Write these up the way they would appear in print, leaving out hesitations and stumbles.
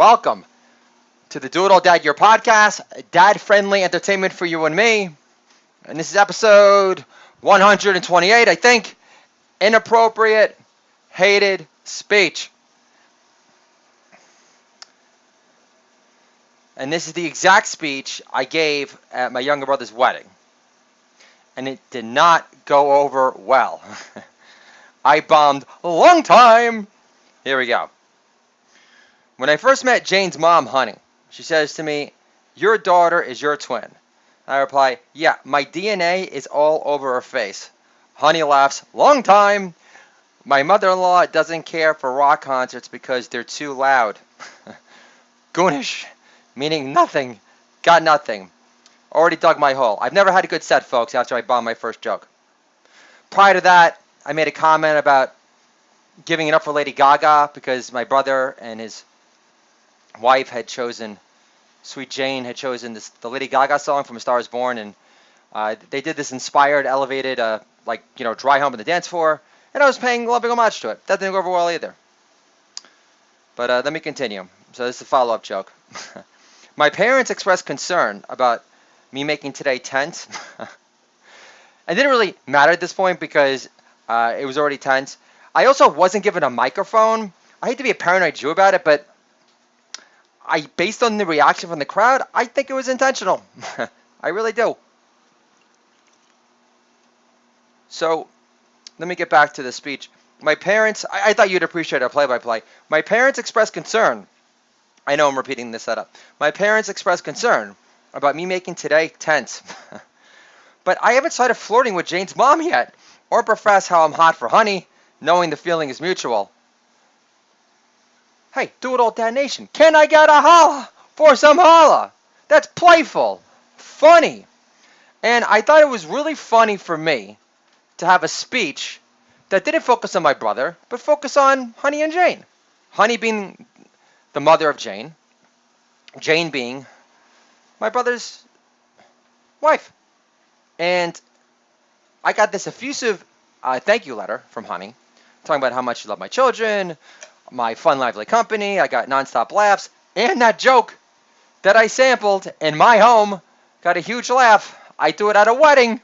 Welcome to the Do It All Dad, your podcast, dad-friendly entertainment for you and me. And this is episode 128, I think. Inappropriate, hated speech. And this is the exact speech I gave at my younger brother's wedding. And it did not go over well. I bombed a long time. Here we go. When I first met Jane's mom, Honey, she says to me, "Your daughter is your twin." I reply, "Yeah, my DNA is all over her face." Honey laughs, "Long time." My mother-in-law doesn't care for rock concerts because they're too loud. Goonish, meaning nothing, got nothing. Already dug my hole. I've never had a good set, folks, after I bombed my first joke. Prior to that, I made a comment about giving it up for Lady Gaga because my brother and his wife had chosen, Sweet Jane had chosen the Lady Gaga song from A Star Is Born, and they did this inspired, elevated, dry hump on the dance floor, and I was paying loving homage to it. That didn't go over well either. But let me continue. So this is a follow-up joke. My parents expressed concern about me making today tense. It didn't really matter at this point because it was already tense. I also wasn't given a microphone. I hate to be a paranoid Jew about it, but based on the reaction from the crowd, I think it was intentional. I really do. So, let me get back to the speech. My parents, I thought you'd appreciate a play-by-play. My parents expressed concern. I know I'm repeating this setup. My parents expressed concern about me making today tense. But I haven't started flirting with Jane's mom yet, or profess how I'm hot for Honey, knowing the feeling is mutual. Hey, Do It All Dad Nation, can I get a holla for some holla? That's playful, funny. And I thought it was really funny for me to have a speech that didn't focus on my brother, but focus on Honey and Jane. Honey being the mother of Jane, Jane being my brother's wife. And I got this effusive thank you letter from Honey, talking about how much she loved my children, my fun, lively company. I got nonstop laughs, and that joke that I sampled in my home got a huge laugh. I do it at a wedding.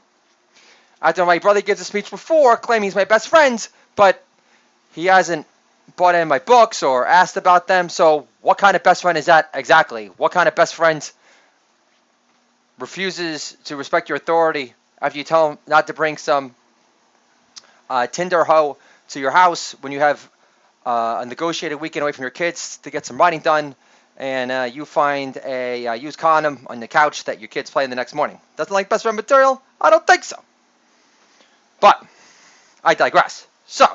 After my brother gives a speech before, claiming he's my best friends, but he hasn't bought any of my books or asked about them. So what kind of best friend is that exactly? What kind of best friend refuses to respect your authority after you tell him not to bring some Tinder hoe to your house when you have a negotiated weekend away from your kids to get some writing done, and you find a used condom on the couch that your kids play in the next morning? Doesn't like best friend material? I don't think so. But I digress. So,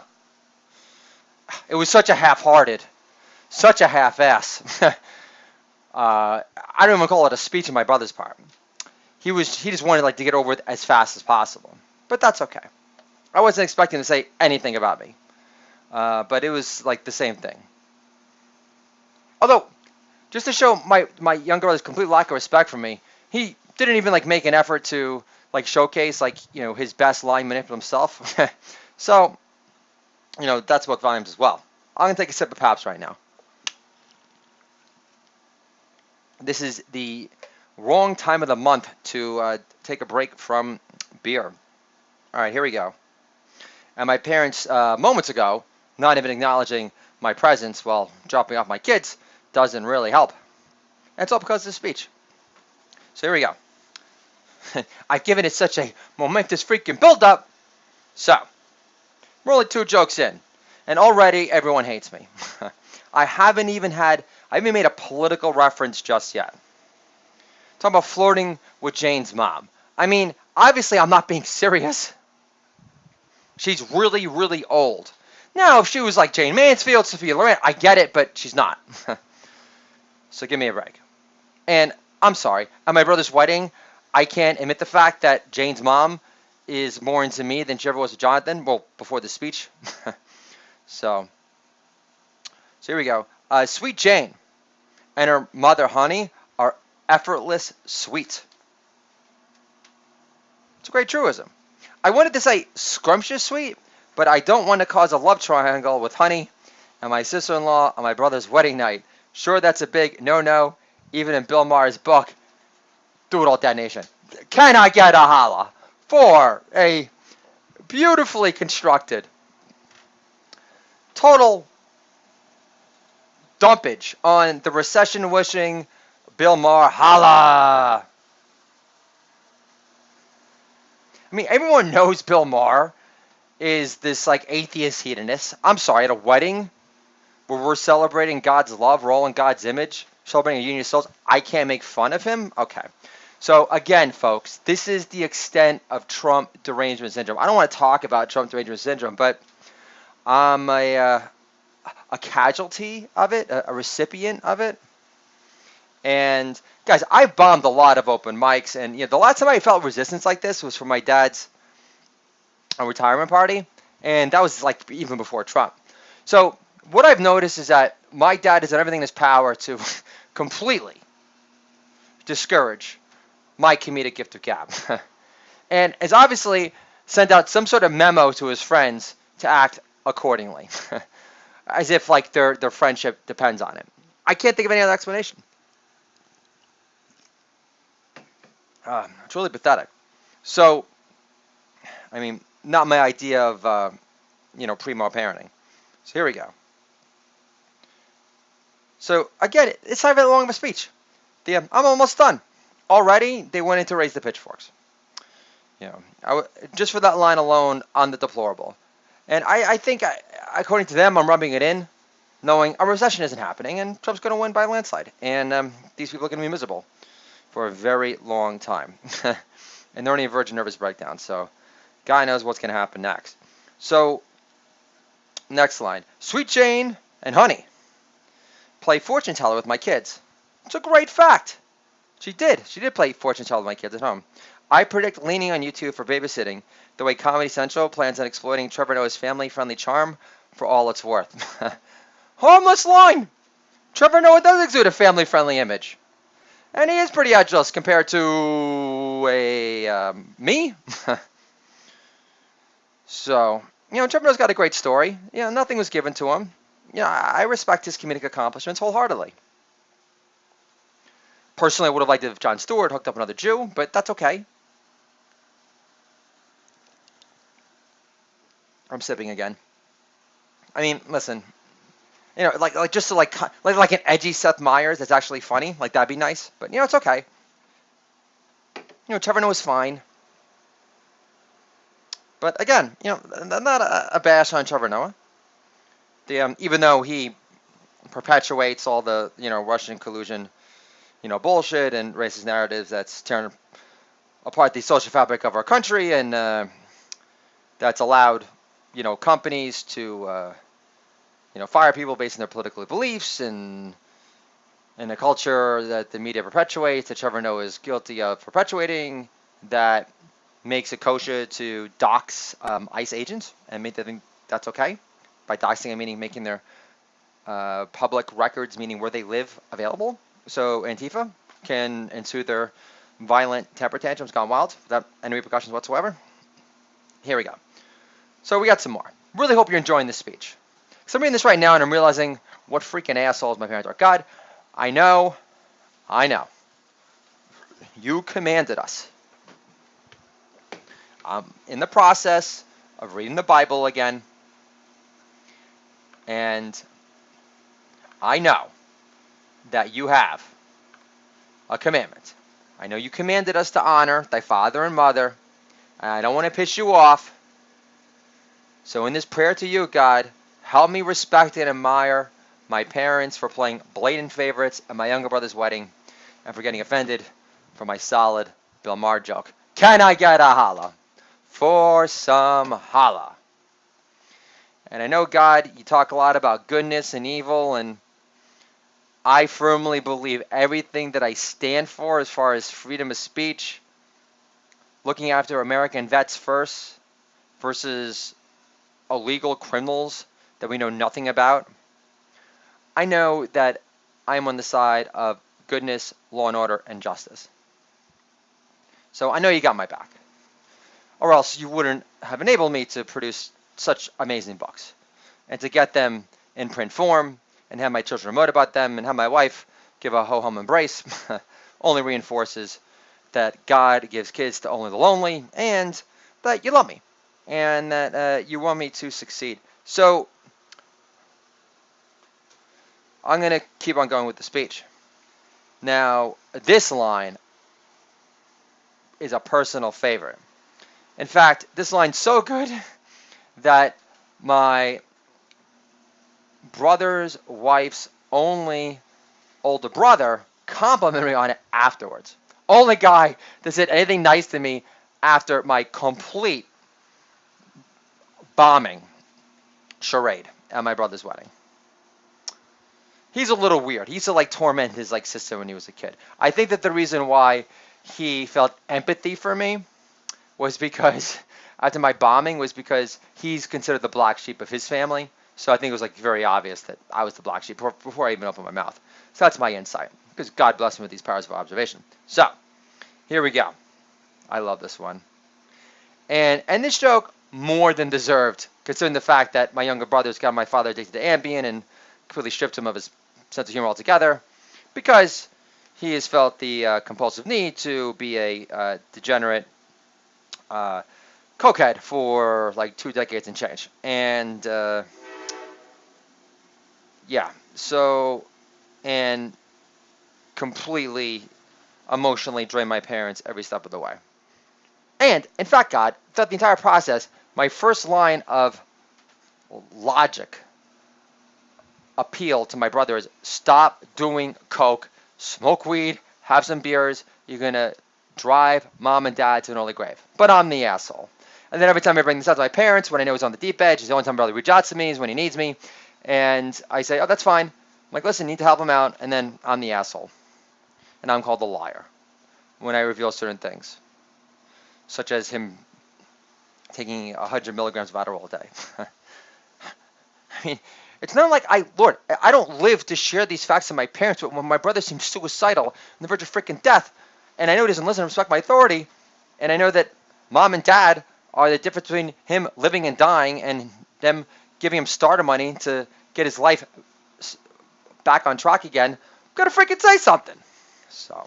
it was such a half-hearted, such a half-ass. I don't even call it a speech on my brother's part. He just wanted to get over it as fast as possible. But that's okay. I wasn't expecting to say anything about me. But it was like the same thing. Although, just to show my younger brother's complete lack of respect for me, he didn't even make an effort to showcase his best line manipulate himself. So, that spoke volumes as well. I'm gonna take a sip of Pabst right now. This is the wrong time of the month to take a break from beer. All right, here we go. And my parents, moments ago, not even acknowledging my presence while dropping off my kids doesn't really help. And it's all because of the speech. So here we go. I've given it such a momentous freaking build-up. So, we're only 2 jokes in, and already everyone hates me. I haven't even made a political reference just yet. Talking about flirting with Jane's mom. I mean, obviously I'm not being serious. She's really, really old. Now, if she was like Jane Mansfield, Sophia Loren, I get it, but she's not. So give me a break. And I'm sorry, at my brother's wedding, I can't admit the fact that Jane's mom is more into me than she ever was to Jonathan. Well, before the speech. So here we go. Sweet Jane and her mother, Honey, are effortless sweet. It's a great truism. I wanted to say scrumptious sweet, but I don't want to cause a love triangle with Honey and my sister-in-law on my brother's wedding night Sure, that's a big no-no, even in Bill Maher's book, Do It All Dead Nation. Can I get a holla for a beautifully constructed, total dumpage on the recession-wishing Bill Maher? Holla! I mean, everyone knows Bill Maher is this like atheist hedonist. I'm sorry, at a wedding where we're celebrating God's love, we're all in God's image, celebrating a union of souls, I can't make fun of him? Okay. So again, folks, this is the extent of Trump derangement syndrome. I don't want to talk about Trump derangement syndrome, but I'm a casualty of it, a recipient of it. And guys, I bombed a lot of open mics, and the last time I felt resistance like this was for my dad's retirement party, and that was like even before Trump. So what I've noticed is that my dad has done everything in his power to completely discourage my comedic gift of gab, and has obviously sent out some sort of memo to his friends to act accordingly, as if like their friendship depends on it. I can't think of any other explanation. It's really pathetic. So, I mean, not my idea of primo parenting. So here we go. So again, it's not very long of a speech. I'm almost done. Already, they went in to raise the pitchforks. Just for that line alone on the deplorable. And I think, according to them, I'm rubbing it in, knowing a recession isn't happening, and Trump's going to win by a landslide. And these people are going to be miserable for a very long time. And they're on the verge of nervous breakdown. So, guy knows what's going to happen next. So, next line. Sweet Jane and Honey play fortune teller with my kids. It's a great fact. She did play fortune teller with my kids at home. I predict leaning on YouTube for babysitting the way Comedy Central plans on exploiting Trevor Noah's family-friendly charm for all it's worth. Harmless line! Trevor Noah does exude a family-friendly image. And he is pretty agile compared to me. So, Trevor Noah's got a great story. Nothing was given to him. I respect his comedic accomplishments wholeheartedly. Personally, I would have liked it if Jon Stewart hooked up another Jew, but that's okay. I'm sipping again. I mean, listen, like just to like an edgy Seth Meyers that's actually funny, like that'd be nice. But it's okay. Trevor Noah's fine. But again, not a bash on Trevor Noah. Even though he perpetuates all the Russian collusion, bullshit and racist narratives that's tearing apart the social fabric of our country, and that's allowed companies to fire people based on their political beliefs, and a culture that the media perpetuates that Trevor Noah is guilty of perpetuating, that makes it kosher to dox ICE agents and make them think that's okay. By doxing, I meaning making their public records, meaning where they live, available. So Antifa can ensue their violent temper tantrums gone wild without any repercussions whatsoever. Here we go. So we got some more. Really hope you're enjoying this speech. So I'm reading this right now and I'm realizing what freaking assholes my parents are. God, I know. You commanded us. I'm in the process of reading the Bible again. And I know that you have a commandment. I know you commanded us to honor thy father and mother. And I don't want to piss you off. So in this prayer to you, God, help me respect and admire my parents for playing blatant favorites at my younger brother's wedding and for getting offended for my solid Bill Maher joke. Can I get a holla? For some holla. And I know, God, you talk a lot about goodness and evil, and I firmly believe everything that I stand for as far as freedom of speech, looking after American vets first versus illegal criminals that we know nothing about. I know that I'm on the side of goodness, law and order, and justice. So I know you got my back. Or else you wouldn't have enabled me to produce such amazing books and to get them in print form and have my children remote about them and have my wife give a ho-hum embrace only reinforces that God gives kids to only the lonely and that you love me and that you want me to succeed. So I'm going to keep on going with the speech. Now, this line is a personal favorite. In fact, this line's so good that my brother's wife's only older brother complimented me on it afterwards. Only guy that said anything nice to me after my complete bombing charade at my brother's wedding. He's a little weird. He used to like torment his like sister when he was a kid. I think that the reason why he felt empathy for me was because after my bombing was because he's considered the black sheep of his family. So I think it was like very obvious that I was the black sheep before I even opened my mouth. So that's my insight because God bless me with these powers of observation. So here we go. I love this one. And this joke more than deserved considering the fact that my younger brother's got my father addicted to Ambien and completely stripped him of his sense of humor altogether because he has felt the compulsive need to be a degenerate cokehead for like 2 decades and change. And yeah, so, and completely emotionally drained my parents every step of the way. And, in fact, God, throughout the entire process, my first line of logic appeal to my brother is stop doing coke, smoke weed, have some beers, you're going to drive mom and dad to an early grave. But I'm the asshole. And then every time I bring this up to my parents, when I know he's on the deep edge, he's the only time my brother reaches out to me is when he needs me. And I say, oh, that's fine. I'm like, listen, you need to help him out. And then I'm the asshole. And I'm called the liar when I reveal certain things, such as him taking 100 milligrams of Adderall a day. I mean, it's not like I don't live to share these facts to my parents, but when my brother seems suicidal, on the verge of freaking death, and I know he doesn't listen and respect my authority, and I know that mom and dad are the difference between him living and dying and them giving him starter money to get his life back on track again, I'm going to freaking say something. So,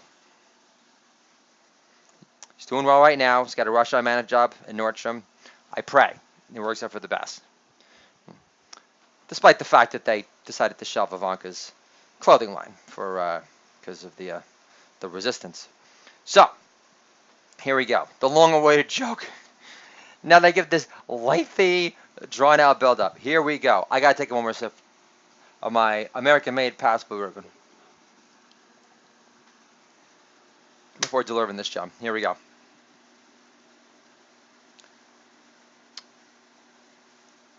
he's doing well right now. He's got a restaurant manager job in Nordstrom. I pray he works out for the best. Despite the fact that they decided to shelve Ivanka's clothing line for because of the resistance. So, here we go. The long-awaited joke. Now they give this lengthy, drawn-out build-up. Here we go. I gotta take one more sip of my American-made past Blue Ribbon before delivering this gem. Here we go.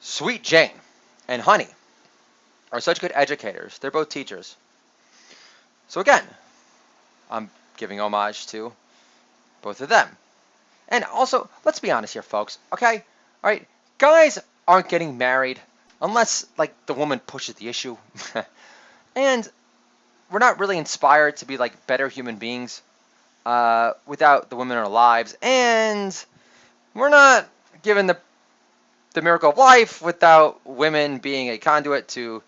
Sweet Jane and Honey are such good educators. They're both teachers. So again, I'm giving homage to both of them. And also, let's be honest here, folks, okay? All right, guys aren't getting married unless, like, the woman pushes the issue. And we're not really inspired to be, like, better human beings without the women in our lives. And we're not given the miracle of life without women being a conduit to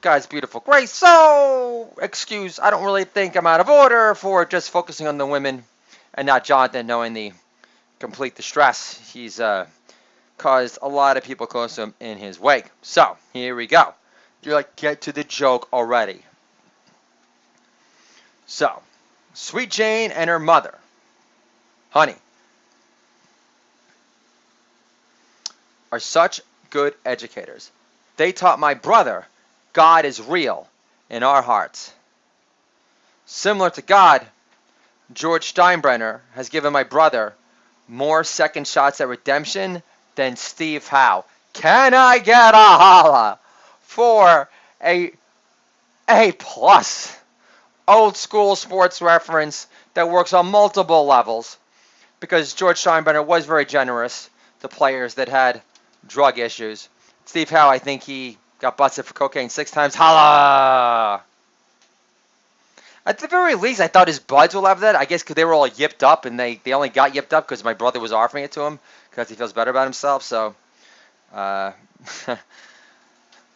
God's beautiful grace. So, excuse, I don't really think I'm out of order for just focusing on the women and not Jonathan knowing the complete distress he's caused a lot of people close to him in his wake. So, here we go. You're like, get to the joke already. So, Sweet Jane and her mother, Honey, are such good educators. They taught my brother God is real in our hearts. Similar to God, George Steinbrenner has given my brother more second shots at redemption than Steve Howe. Can I get a holla for a A+ old school sports reference that works on multiple levels? Because George Steinbrenner was very generous to players that had drug issues. Steve Howe, I think he got busted for cocaine 6 times. Holla! At the very least, I thought his buds will love that. I guess because they were all yipped up, and they only got yipped up because my brother was offering it to him because he feels better about himself. So,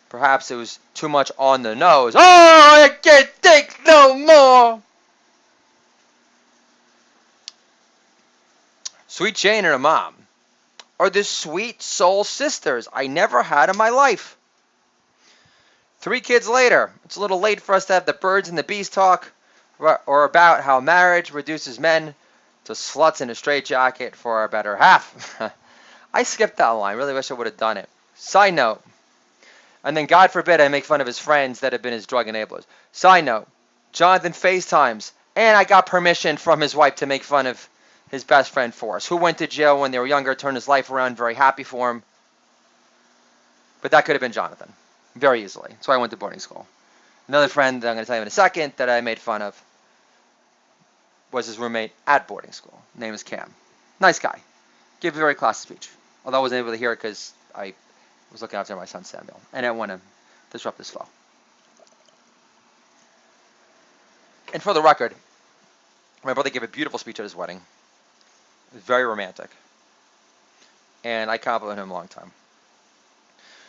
Perhaps it was too much on the nose. Oh, I can't take no more. Sweet Jane and her mom are the sweet soul sisters I never had in my life. 3 kids later, it's a little late for us to have the birds and the bees talk, or about how marriage reduces men to sluts in a straitjacket for our better half. I skipped that line. Really wish I would have done it. Side note. And then, God forbid, I make fun of his friends that have been his drug enablers. Side note. Jonathan FaceTimes, and I got permission from his wife to make fun of his best friend Forrest, who went to jail when they were younger, turned his life around, very happy for him. But that could have been Jonathan, very easily. So I went to boarding school. Another friend that I'm going to tell you in a second that I made fun of was his roommate at boarding school. His name is Cam. Nice guy. Gave a very classy speech. Although I wasn't able to hear it because I was looking after my son Samuel. And I didn't want to disrupt his flow. And for the record, my brother gave a beautiful speech at his wedding. It was very romantic. And I complimented him a long time.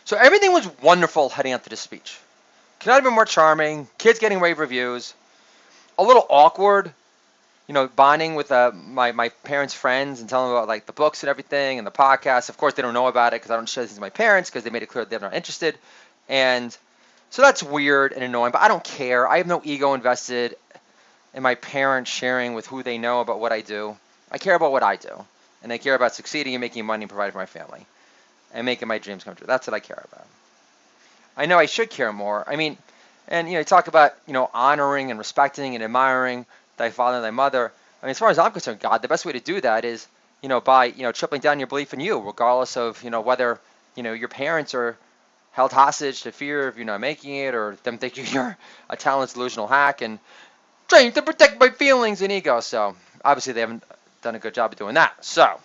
So everything was wonderful heading up to this speech. Could not have been more charming. Kids getting rave reviews. A little awkward, bonding with my parents' friends and telling them about like the books and everything and the podcast. Of course, they don't know about it because I don't show these to my parents because they made it clear they're not interested. And so that's weird and annoying, but I don't care. I have no ego invested in my parents sharing with who they know about what I do. I care about what I do, and I care about succeeding and making money and providing for my family and making my dreams come true. That's what I care about. I know I should care more. I mean, and you talk about honoring and respecting and admiring thy father and thy mother. I mean, as far as I'm concerned, God, the best way to do that is by tripling down your belief in you, regardless of whether your parents are held hostage to fear of you not making it, or them thinking you're a talentless delusional hack and trying to protect my feelings and ego. So obviously they haven't done a good job of doing that. So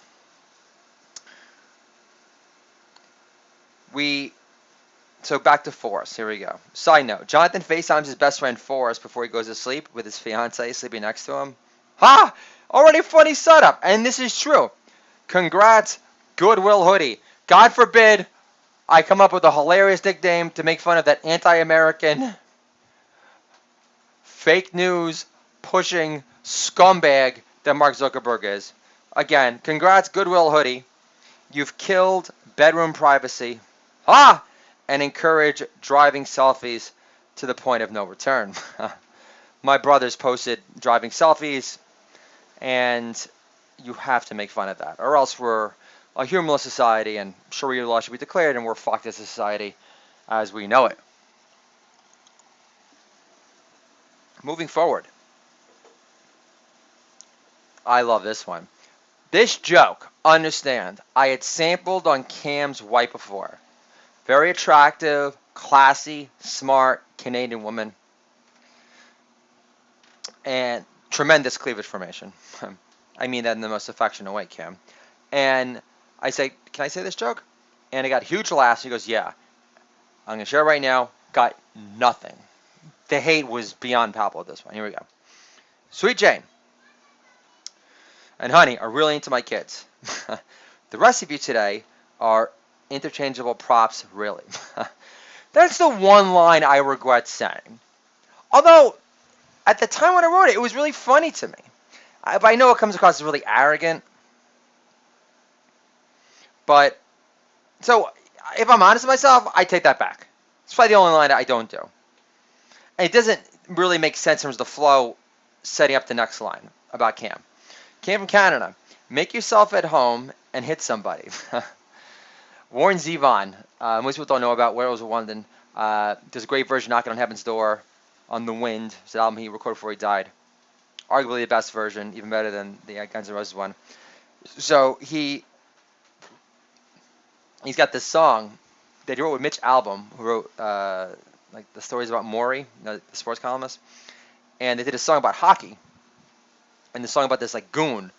back to Forrest. Here we go. Side note: Jonathan FaceTimes his best friend Forrest before he goes to sleep with his fiance sleeping next to him. Ha! Already a funny setup, and this is true. Congrats, Goodwill Hoodie. God forbid I come up with a hilarious nickname to make fun of that anti-American, fake news pushing scumbag that Mark Zuckerberg is. Again, congrats, Goodwill Hoodie. You've killed bedroom privacy. And encourage driving selfies to the point of no return. My brothers posted driving selfies, and you have to make fun of that, or else we're a humorless society, and Sharia law should be declared, and we're fucked as a society as we know it. Moving forward. I love this one. This joke, understand, I had sampled on Cam's wife before. Very attractive, classy, smart Canadian woman. And tremendous cleavage formation. I mean that in the most affectionate way, Cam. And I say, can I say this joke? And I got huge laughs. He goes, yeah. I'm going to share it right now. Got nothing. The hate was beyond palpable at this one. Here we go. Sweet Jane and Honey are really into my kids. The rest of you today are interchangeable props, really. That's the one line I regret saying. Although, at the time when I wrote it, it was really funny to me. But I know it comes across as really arrogant. But, so, if I'm honest with myself, I take that back. It's probably the only line that I don't do. And it doesn't really make sense in terms of the flow setting up the next line about Cam. Cam from Canada. Make yourself at home and hit somebody. Warren Zevon. Most people don't know about Werewolves of London. There's a great version, Knocking on Heaven's Door, on the Wind. It's an album he recorded before he died. Arguably the best version, even better than the Guns N' Roses one. So he's got this song that he wrote with Mitch Albom, who wrote like the stories about Maury, the sports columnist. And they did a song about hockey. And the song about this like goon,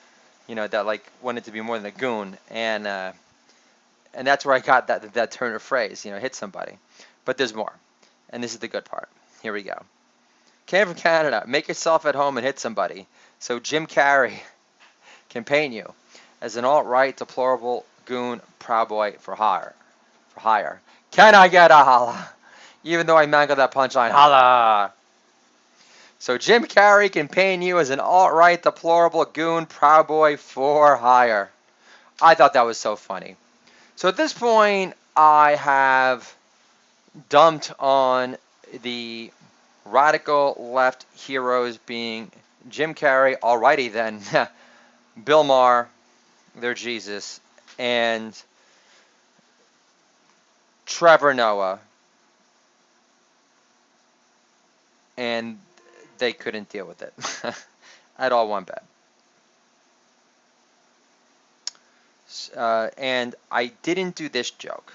that like wanted to be more than a goon. And that's where I got that turn of phrase, hit somebody. But there's more. And this is the good part. Here we go. Came from Canada. Make yourself at home and hit somebody. So Jim Carrey can paint you as an alt-right, deplorable goon proud boy for hire. Can I get a holla? Even though I mangled that punchline. Holla! So Jim Carrey can paint you as an alt-right, deplorable goon, proud boy for hire. I thought that was so funny. So at this point, I have dumped on the radical left heroes being Jim Carrey, alrighty then, Bill Maher, their Jesus, and Trevor Noah, and they couldn't deal with it at all one bit. And I didn't do this joke.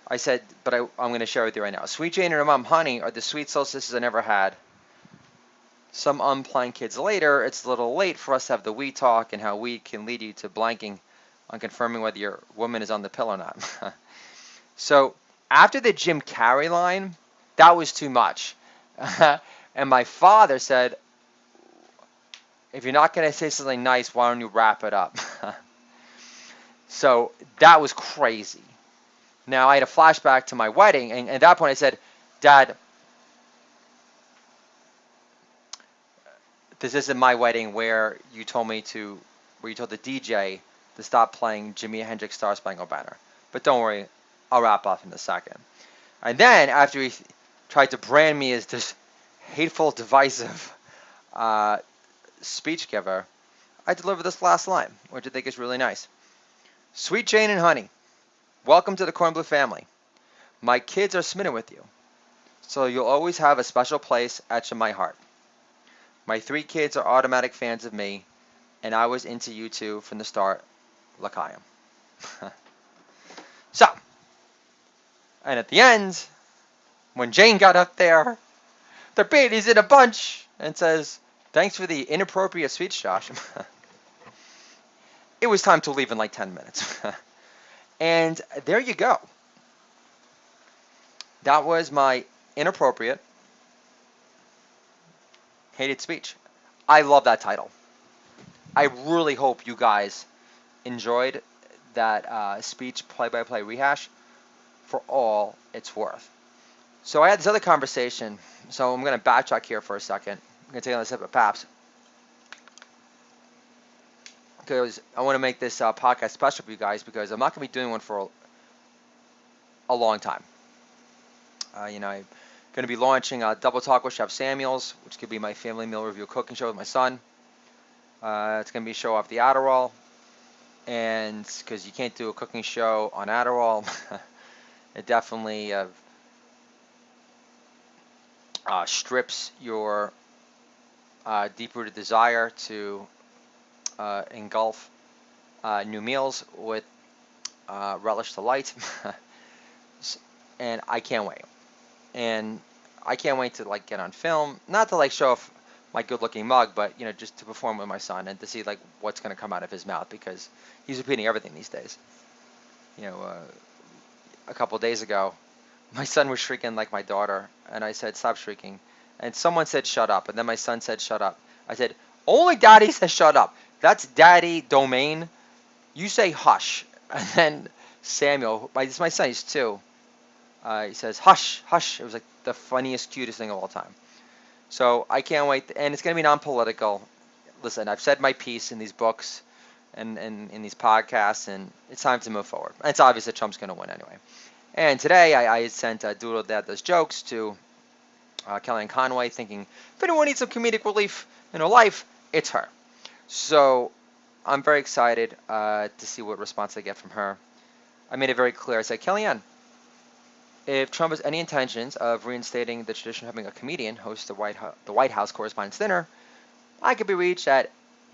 I said, but I'm going to share with you right now. Sweet Jane and her mom, Honey, are the sweet solstices I never had. Some unplanned kids later, it's a little late for us to have the we talk and how we can lead you to blanking on confirming whether your woman is on the pill or not. So after the Jim Carrey line, that was too much. And my father said, if you're not going to say something nice, why don't you wrap it up? So that was crazy. Now I had a flashback to my wedding, and at that point I said, Dad, this isn't my wedding where you told the DJ to stop playing Jimi Hendrix Star Spangled Banner. But don't worry, I'll wrap up in a second. And then after he tried to brand me as this hateful, divisive speech giver, I delivered this last line, which I think is really nice. Sweet Jane and Honey, welcome to the Cornblue family. My kids are smitten with you, so you'll always have a special place etched in my heart. My 3 kids are automatic fans of me, and I was into you two from the start, L'chaim. So, and at the end, when Jane got up there, the baby's in a bunch and says, thanks for the inappropriate speech, Josh. It was time to leave in like 10 minutes. And there you go. That was my inappropriate hated speech. I love that title. I really hope you guys enjoyed that speech play-by-play rehash for all it's worth. So I had this other conversation. So I'm going to backtrack here for a second. I'm going to take another sip of Pabst, because I want to make this podcast special for you guys, because I'm not going to be doing one for a long time. I'm going to be launching Double Talk with Chef Samuels, which could be my family meal review cooking show with my son. It's going to be a show off the Adderall, and because you can't do a cooking show on Adderall, it definitely strips your deep-rooted desire to engulf new meals with relish delight. And I can't wait. And I can't wait to get on film, not to show off my good-looking mug, but just to perform with my son and to see what's going to come out of his mouth, because he's repeating everything these days. A couple of days ago, my son was shrieking like my daughter, and I said, stop shrieking. And someone said, shut up. And then my son said, shut up. I said, only daddy says shut up. That's daddy domain. You say hush. And then Samuel, my son, he's 2. He says, hush, hush. It was the funniest, cutest thing of all time. So I can't wait. And it's going to be non-political. Listen, I've said my piece in these books and in these podcasts, and it's time to move forward. And it's obvious that Trump's going to win anyway. And today I sent Doodle Dad Does Jokes to Kellyanne Conway, thinking if anyone needs some comedic relief in her life, it's her. So I'm very excited to see what response I get from her. I made it very clear. I said, Kellyanne, if Trump has any intentions of reinstating the tradition of having a comedian host the White House Correspondents' Dinner, I could be reached at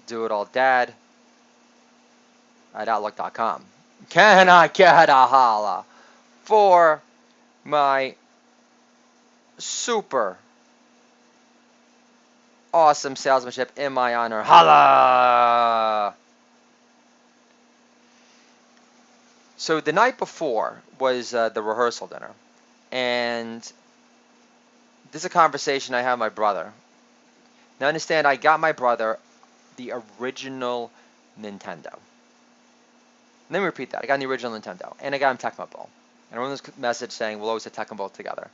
doitall@outlook.com. Can I get a holla for my super awesome salesmanship in my honor? Holla! So the night before was the rehearsal dinner, and this is a conversation I had with my brother. Now understand, I got my brother the original Nintendo. Let me repeat that. I got the original Nintendo, and I got him Tecmo Bowl. And I wrote this message saying we'll always have Tecmo Bowl together.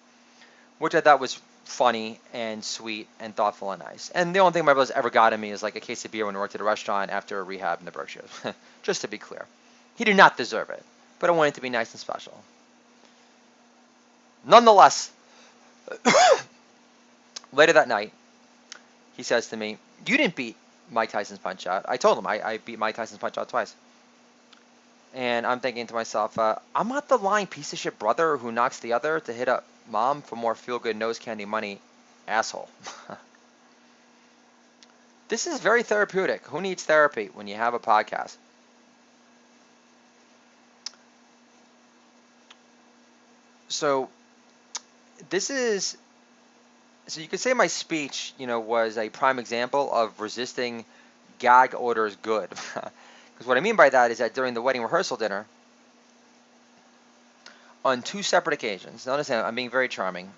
which I thought was funny and sweet and thoughtful and nice. And the only thing my brother's ever gotten me is like a case of beer when I worked at a restaurant after a rehab in the Berkshires. Just to be clear. He did not deserve it, but I wanted it to be nice and special. Nonetheless, later that night, he says to me, "You didn't beat Mike Tyson's Punch Out." I told him I beat Mike Tyson's Punch Out twice. And I'm thinking to myself, I'm not the lying piece of shit brother who knocks the other to hit up mom for more feel-good nose candy money, asshole. This is very therapeutic. Who needs therapy when you have a podcast? So so you could say my speech, was a prime example of resisting gag orders good. Because what I mean by that is that during the wedding rehearsal dinner, on 2 separate occasions, notice I'm being very charming.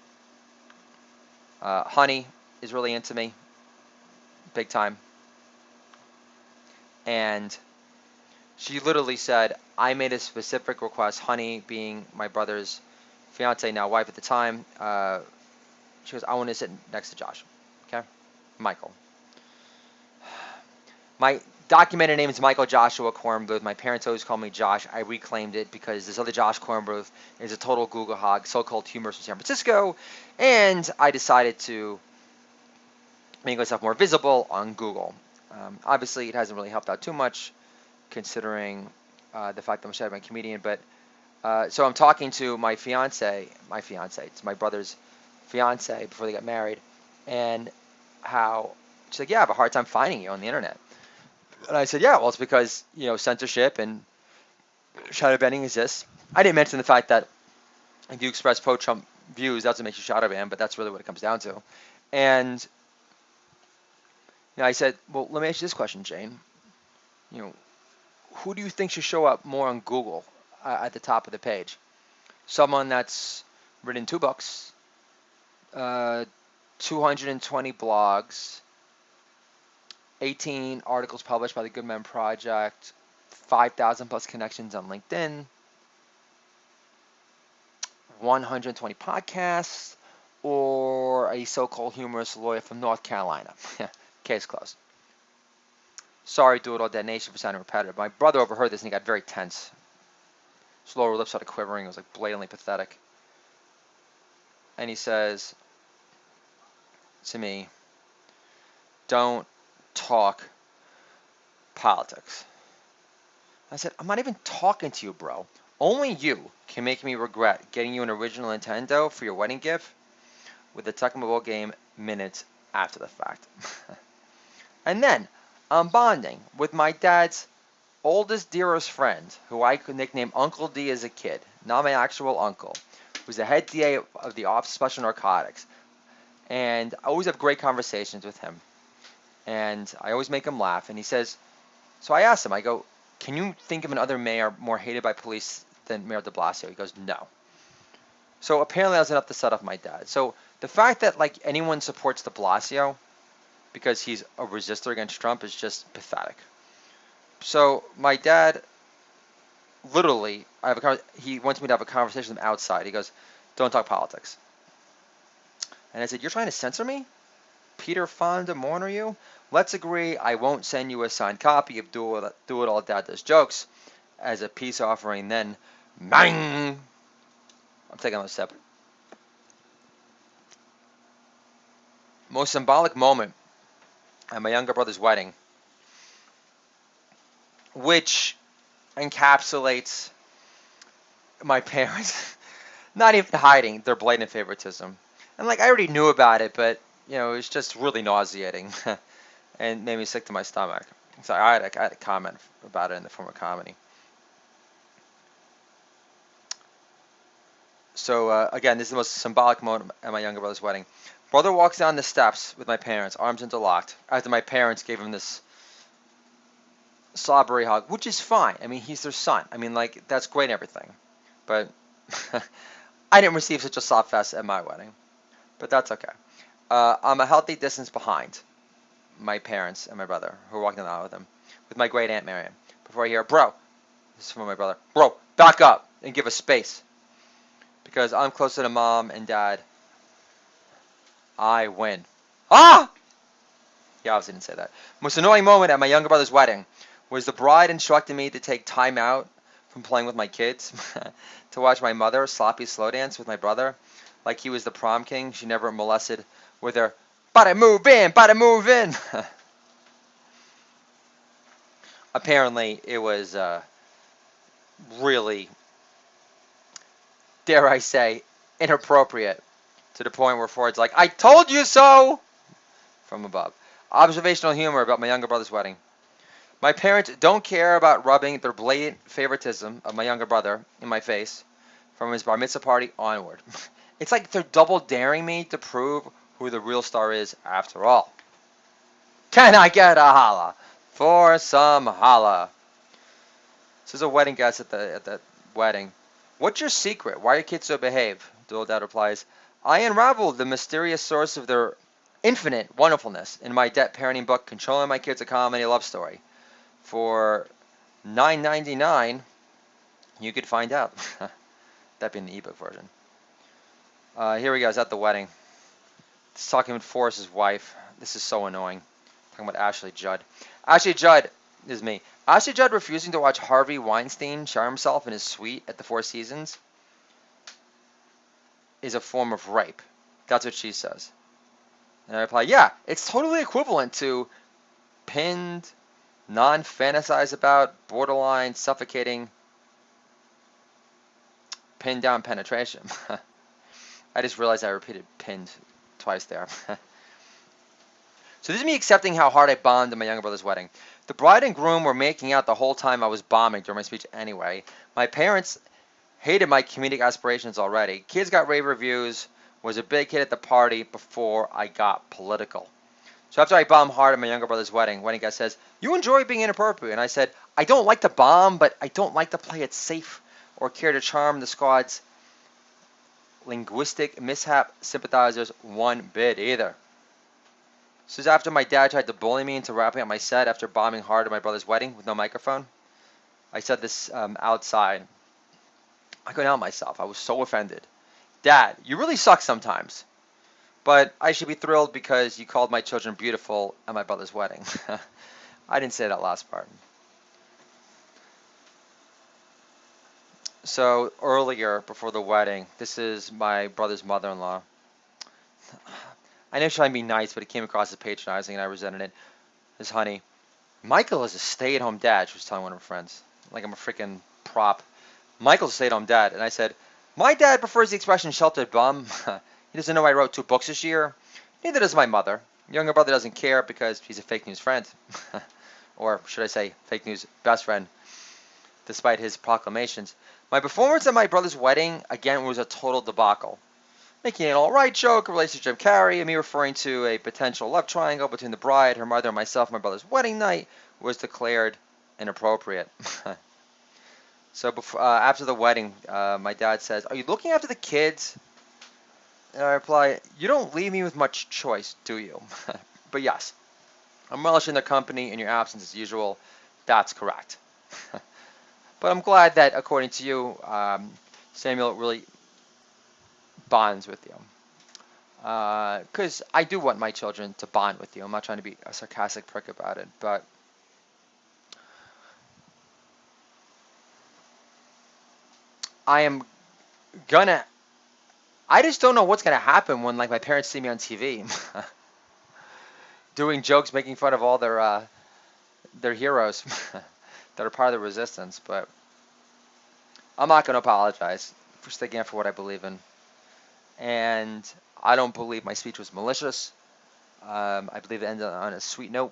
Honey is really into me, big time. And she literally said, I made a specific request, Honey being my brother's fiance, now wife at the time. She goes, I want to sit next to Josh. Okay? Michael. My documented name is Michael Joshua Kornbluth. My parents always call me Josh. I reclaimed it because this other Josh Kornbluth is a total Google hog, so-called humorist from San Francisco. And I decided to make myself more visible on Google. Obviously, it hasn't really helped out too much, considering the fact that I'm a comedian. But so I'm talking to my fiance, it's my brother's fiance before they got married, and how she's like, yeah, I have a hard time finding you on the internet. And I said, yeah, well, it's because, censorship and shadow banning exists. I didn't mention the fact that if you express pro-Trump views, that's what makes you shadow ban, but that's really what it comes down to. And I said, well, let me ask you this question, Jane. Who do you think should show up more on Google at the top of the page? Someone that's written 2 books, 220 blogs, 18 articles published by the Good Men Project, 5,000 plus connections on LinkedIn, 120 podcasts, or a so-called humorous lawyer from North Carolina? Case closed. Sorry, Do It All Dead Nation, for sounding repetitive. My brother overheard this and he got very tense. His lower lip started quivering. It was like blatantly pathetic. And he says to me, don't talk politics. I said, I'm not even talking to you, bro. Only you can make me regret getting you an original Nintendo for your wedding gift with the Tecmo Bowl game minutes after the fact. And then I'm bonding with my dad's oldest, dearest friend, who I could nickname Uncle D as a kid, not my actual uncle, who's the head DA of the Office of Special Narcotics. And I always have great conversations with him. And I always make him laugh. And he says, so I asked him, I go, can you think of another mayor more hated by police than Mayor de Blasio? He goes, no. So apparently that was enough to set off my dad. So the fact that anyone supports de Blasio because he's a resistor against Trump is just pathetic. So my dad, literally, he wants me to have a conversation with him outside. He goes, don't talk politics. And I said, you're trying to censor me? Peter Fonda Mourner you? Let's agree I won't send you a signed copy of Do It All Dad Does Jokes as a peace offering then. Bang! I'm taking another step. Most symbolic moment at my younger brother's wedding, which encapsulates my parents not even hiding their blatant favoritism. And I already knew about it, but it was just really nauseating and made me sick to my stomach. So I had a comment about it in the form of comedy. So again, this is the most symbolic moment at my younger brother's wedding. Brother walks down the steps with my parents, arms interlocked, after my parents gave him this slobbery hug, which is fine. I mean, he's their son. I mean, that's great and everything. But I didn't receive such a soft fest at my wedding. But that's okay. I'm a healthy distance behind my parents and my brother, who are walking down the aisle with him, with my great Aunt Miriam. Before I hear, bro, this is from my brother, bro, back up and give us space. Because I'm closer to mom and dad I win. Ah! He obviously didn't say that. Most annoying moment at my younger brother's wedding was the bride instructing me to take time out from playing with my kids to watch my mother sloppy slow dance with my brother like he was the prom king she never molested with her "Bada move in, bada move in." Apparently, it was really, dare I say, inappropriate to the point where Ford's like, "I told you so!" from above. Observational humor about my younger brother's wedding. My parents don't care about rubbing their blatant favoritism of my younger brother in my face from his bar mitzvah party onward. It's like they're double daring me to prove who the real star is after all. Can I get a holla? For some holla. This is a wedding guest at the wedding. What's your secret? Why are your kids so behaved? The old dad replies, I unraveled the mysterious source of their infinite wonderfulness in my debt parenting book, Controlling My Kids, a Comedy Love Story. For $9.99, you could find out. That being the ebook version. Here we go. It's at the wedding. He's talking with Forrest's wife. This is so annoying. Talking about Ashley Judd. Ashley Judd is me. Ashley Judd refusing to watch Harvey Weinstein shower himself in his suite at the Four Seasons is a form of rape. That's what she says. And I reply, yeah, it's totally equivalent to pinned, non-fantasize about, borderline, suffocating, pinned down penetration. I just realized I repeated pinned twice there. So this is me accepting how hard I bombed at my younger brother's wedding. The bride and groom were making out the whole time I was bombing during my speech anyway. My parents hated my comedic aspirations already. Kids got rave reviews, was a big hit at the party before I got political. So after I bombed hard at my younger brother's wedding guest says, you enjoy being inappropriate. And I said, I don't like to bomb, but I don't like to play it safe or care to charm the squad's linguistic mishap sympathizers one bit either. This is after my dad tried to bully me into wrapping up my set after bombing hard at my brother's wedding with no microphone. I said this outside. I couldn't help myself. I was so offended. Dad, you really suck sometimes. But I should be thrilled because you called my children beautiful at my brother's wedding. I didn't say that last part. So earlier, before the wedding, this is my brother's mother-in-law. I know trying to be nice, but it came across as patronizing, and I resented it. His honey, Michael is a stay-at-home dad, she was telling one of her friends. Like I'm a freaking prop. Michael's a stay-at-home dad. And I said, my dad prefers the expression sheltered bum. He doesn't know I wrote 2 books this year. Neither does my mother. Younger brother doesn't care because he's a fake news friend. Or should I say, fake news best friend, despite his proclamations. My performance at my brother's wedding, again, was a total debacle. Making an all-right joke, a relationship carry, and me referring to a potential love triangle between the bride, her mother, and myself on my brother's wedding night was declared inappropriate. So before, after the wedding, my dad says, are you looking after the kids? And I reply, you don't leave me with much choice, do you? But yes, I'm relishing their company in your absence as usual. That's correct. But I'm glad that, according to you, Samuel really bonds with you. Because I do want my children to bond with you. I'm not trying to be a sarcastic prick about it, but I just don't know what's gonna happen when like my parents see me on TV, doing jokes, making fun of all their heroes that are part of the resistance. But I'm not gonna apologize for sticking up for what I believe in. And I don't believe my speech was malicious. I believe it ended on a sweet note.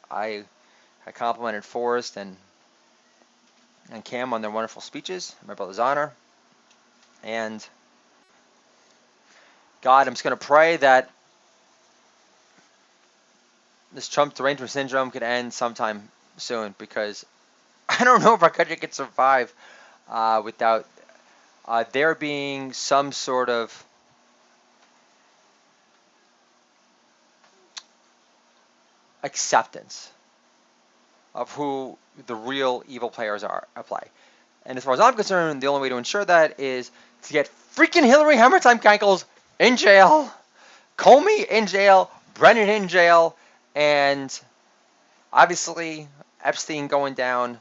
I complimented Forrest and Cam on their wonderful speeches, in my brother's honor. And God, I'm just going to pray that this Trump derangement syndrome could end sometime soon, because I don't know if our country could survive without there being some sort of acceptance of who the real evil players are at play. And as far as I'm concerned, the only way to ensure that is to get freaking Hillary Hammertime Kankles in jail, Comey in jail, Brennan in jail, and obviously Epstein going down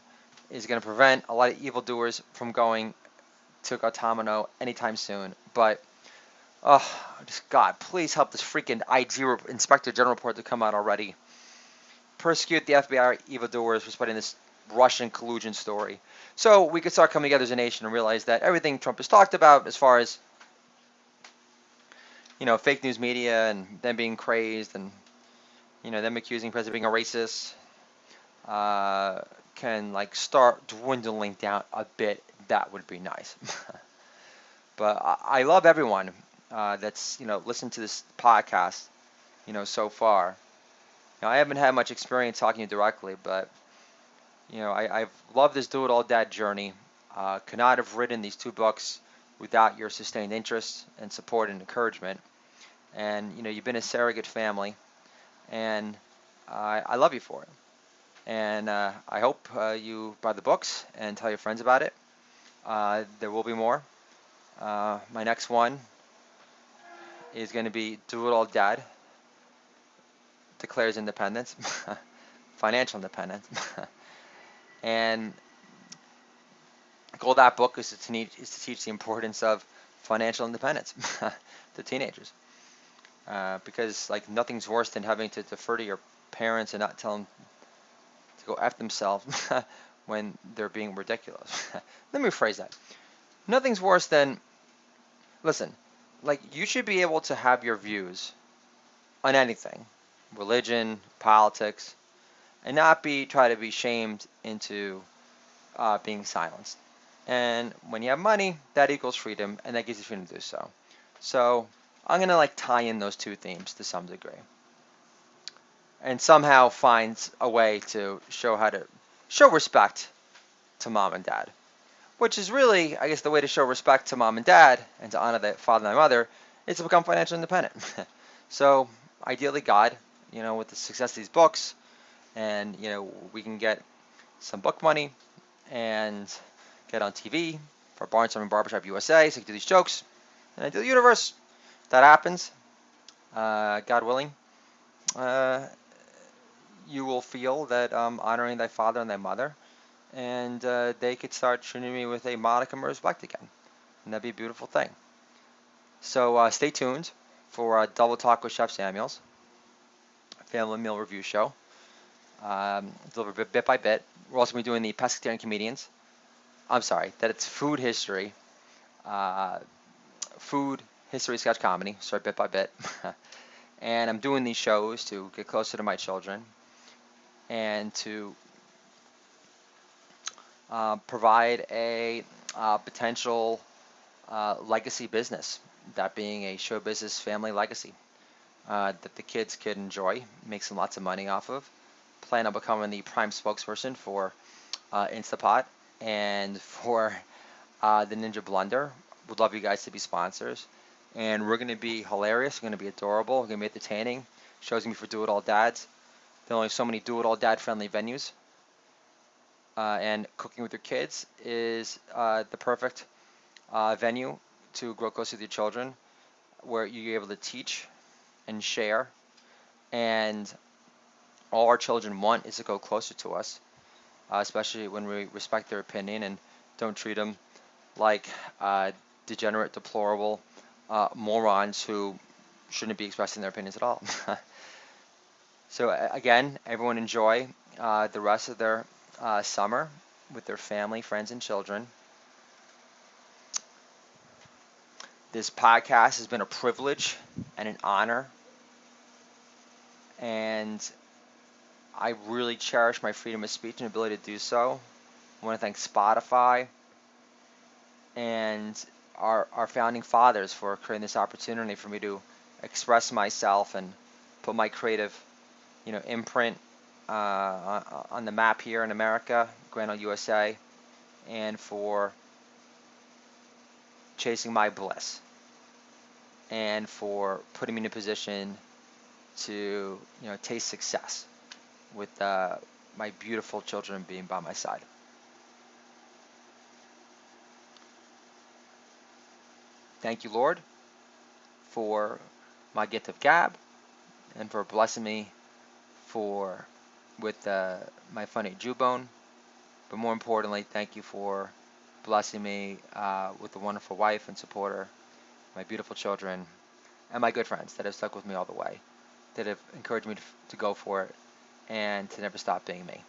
is going to prevent a lot of evildoers from going to Guantanamo anytime soon. But oh, just God, please help this freaking Inspector General report to come out already. Persecute the FBI evildoers for spreading this Russian collusion story, so we could start coming together as a nation and realize that everything Trump has talked about, as far as fake news media and them being crazed and them accusing president of being a racist, can like start dwindling down a bit. That would be nice. But I love everyone that's listened to this podcast so far. I haven't had much experience talking to you directly, but I've loved this do it all dad journey. Could not have written these 2 books without your sustained interest and support and encouragement. And you've been a surrogate family, and I love you for it. And I hope you buy the books and tell your friends about it. There will be more. My next one is going to be Do It All Dad Declares Independence, Financial Independence. And the goal of that book is to teach the importance of financial independence to teenagers. Because like nothing's worse than having to defer to your parents and not tell them to go F themselves when they're being ridiculous. Let me rephrase that. Nothing's worse than, listen, like you should be able to have your views on anything, religion, politics, and not try to be shamed into being silenced. And when you have money, that equals freedom, and that gives you freedom to do so. So I'm going to like tie in those 2 themes to some degree, and somehow find a way to show respect to mom and dad, which is really, I guess, the way to show respect to mom and dad and to honor their father and mother is to become financially independent. So ideally, God, with the success of these books, and we can get some book money and get on TV for Barnes and Barbershop USA, so we can do these jokes, and ideal universe, that happens, God willing, you will feel that honoring thy father and thy mother, and they could start treating me with a modicum of respect again, and that'd be a beautiful thing. So stay tuned for Double Talk with Chef Samuels, family meal review show, delivered bit by bit. We're also going to be doing the pescatarian comedians. I'm sorry, that it's food history sketch comedy, sorry, bit by bit. And I'm doing these shows to get closer to my children and to provide a potential legacy business, that being a show business family legacy that the kids could enjoy, make some lots of money off of. Plan on becoming the prime spokesperson for Instapot and for the Ninja Blender. Would love you guys to be sponsors. And we're going to be hilarious. We're going to be adorable. We're going to be entertaining. Show's going to be for do-it-all dads. There are only so many do-it-all dad-friendly venues. And cooking with your kids is the perfect venue to grow closer with your children, where you're able to teach and share. And all our children want is to go closer to us, especially when we respect their opinion and don't treat them like degenerate, deplorable morons who shouldn't be expressing their opinions at all. So again, everyone enjoy the rest of their summer with their family, friends, and children. This podcast has been a privilege and an honor, and I really cherish my freedom of speech and ability to do so. I want to thank Spotify and our founding fathers for creating this opportunity for me to express myself and put my creative, imprint on the map here in America, Grand Old USA, and for chasing my bliss, and for putting me in a position to, taste success with my beautiful children being by my side. Thank you, Lord, for my gift of gab, and for blessing me with my funny Jawbone. But more importantly, thank you for blessing me with a wonderful wife and supporter, my beautiful children, and my good friends that have stuck with me all the way, that have encouraged me to go for it and to never stop being me.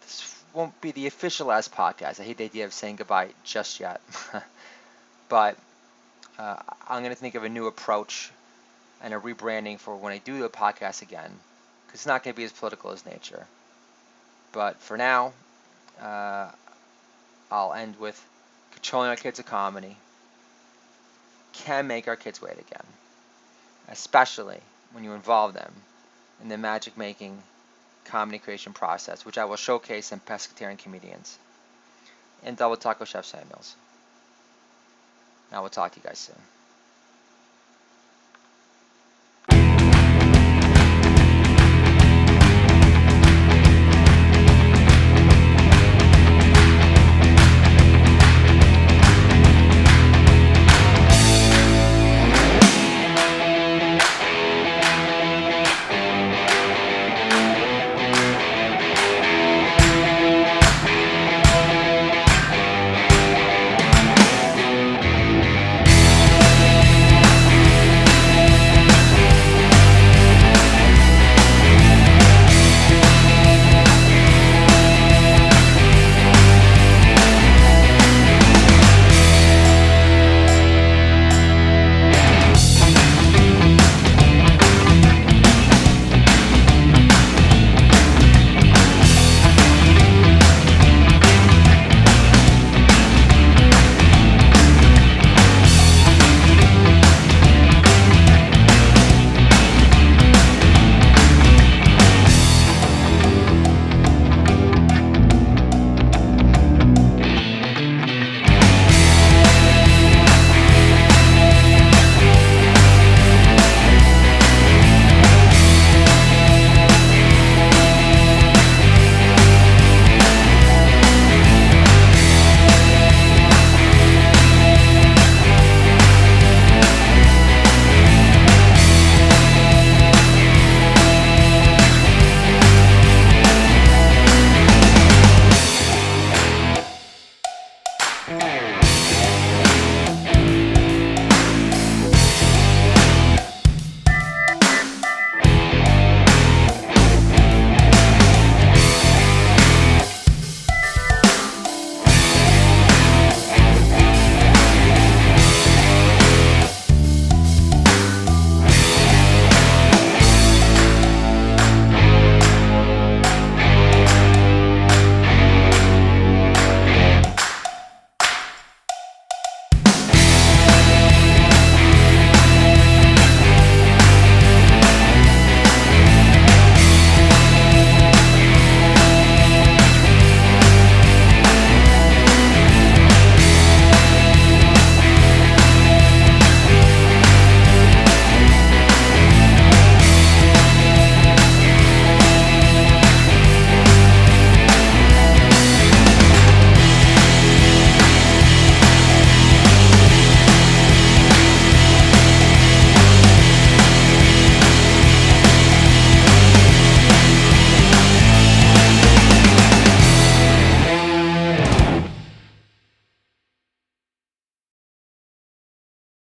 This won't be the official last podcast. I hate the idea of saying goodbye just yet. But I'm going to think of a new approach and a rebranding for when I do the podcast again, because it's not going to be as political as nature. But for now, I'll end with controlling our kids' economy can make our kids wait again, especially when you involve them in the magic-making comedy creation process, which I will showcase in Pescatarian Comedians and Double Taco Chef Samuels. Now we'll talk to you guys soon.